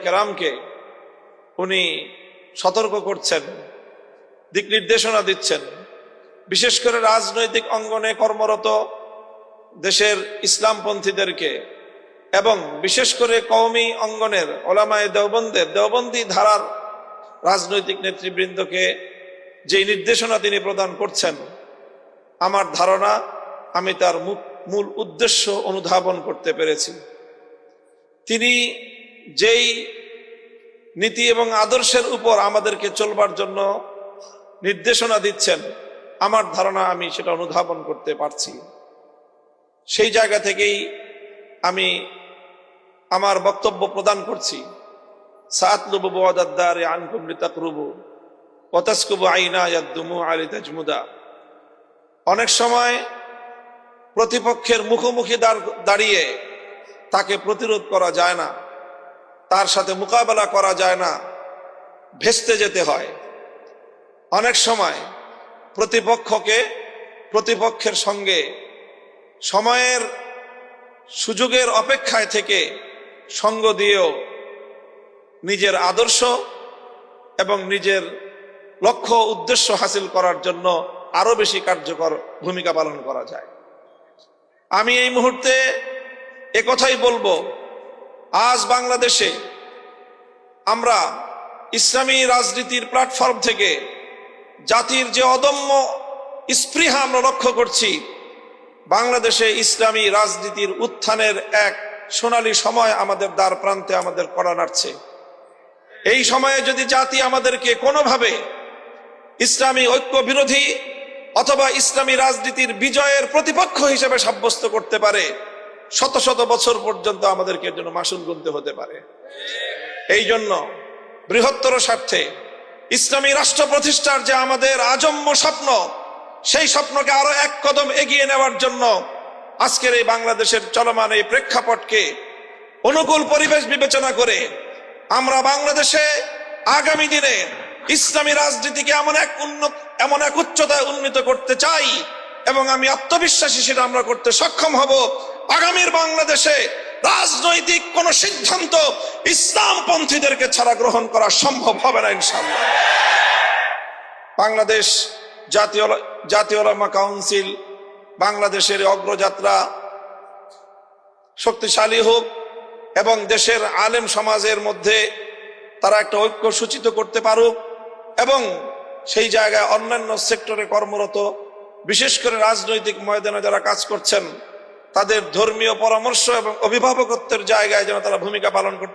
কেরামকে উনি সতর্ক করছেন, দিক নির্দেশনা দিচ্ছেন। বিশেষ করে রাজনৈতিক অঙ্গনে কর্মরত দেশের ইসলামপন্থীদেরকে এবং বিশেষ করে কওমি অঙ্গনের ওলামায়ে দেওবন্দি ধারার রাজনৈতিক নেতৃবৃন্দকে যে নির্দেশনা তিনি প্রদান করছেন, আমার ধারণা আমি তার মূল উদ্দেশ্য অনুধাবন করতে পেরেছি। তিনি যেই নীতি এবং আদর্শের উপর আমাদেরকে চলবার জন্য নির্দেশনা দিচ্ছেন, আমার ধারণা আমি সেটা অনুধাবন করতে পারছি। সেই জায়গা থেকেই আমি আমার বক্তব্য প্রদান করছি। সাআতলুবু বুআদাদ-দারি আনকুম লিতাকরুবু ওয়া তাসকুবু আইনায়াদ দুমুআ লিতাজমুদা। অনেক সময় প্রতিপক্ষের মুখোমুখি দাঁড়িয়ে তাকে প্রতিরোধ করা যায় না, তার সাথে মোকাবেলা করা যায় না, ভেস্তে যেতে হয়। অনেক সময় প্রতিপক্ষের সঙ্গে সময়ের সুযোগের অপেক্ষায় থেকে সঙ্গ দিয়েও নিজের আদর্শ এবং নিজের লক্ষ্য উদ্দেশ্য হাসিল করার জন্য আরো বেশি কার্যকর ভূমিকা পালন করা যায়। আমি এই মুহূর্তে একথাই বলবো, আজ বাংলাদেশে আমরা ইসলামী রাজনীতির প্ল্যাটফর্ম থেকে জাতির যে অদম্য স্পৃহা আমরা লক্ষ্য করছি, বাংলাদেশে ইসলামী রাজনীতির উত্থানের এক সোনালী সময় আমাদের দ্বার প্রান্তে আমাদের কড়া নাড়ছে। এই সময়ে যদি জাতি আমাদেরকে কোনোভাবে ইসলামী ঐক্য বিরোধী অথবা ইসলামী রাজনীতির বিজয়ের প্রতিপক্ষ হিসেবে সাব্যস্ত করতে পারে, শত শত বছর পর্যন্ত আমাদেরকে এর জন্য মাসুল গুনতে হতে পারে। এই জন্য বৃহত্তর স্বার্থে ইসলামী রাষ্ট্র প্রতিষ্ঠার যে আমাদের আজন্ম স্বপ্ন, সেই স্বপ্নকে আরো এক কদম এগিয়ে নেওয়ার জন্য আজকের এই বাংলাদেশের চলমান এই প্রেক্ষাপটকে অনুকূল পরিবেশ বিবেচনা করে আমরা বাংলাদেশে আগামী দিনে ইসলামী রাজনীতিকে এমন এক উচ্চতায় উন্নীত করতে চাই এবং আমি আত্মবিশ্বাসী সেটা আমরা করতে সক্ষম হব। আগামীর বাংলাদেশে রাজনৈতিক কোন সিদ্ধান্ত ইসলামপন্থীদেরকে ছাড়া গ্রহণ করা সম্ভব হবে না ইনশাআল্লাহ। বাংলাদেশ জাতীয় উলামা কাউন্সিল বাংলাদেশের অগ্রযাত্রা শক্তিশালী হোক এবং দেশের আলেম সমাজের মধ্যে তারা একটা ঐক্য সূচিত করতে পারুক এবং সেই জায়গায় অন্যান্য সেক্টরে কর্মরত বিশেষ করে রাজনৈতিক ময়দানে যারা কাজ করছেন তাদের ধর্মীয় পরামর্শ এবং অভিভাবকত্বের জায়গায় যেন তারা ভূমিকা পালন করতে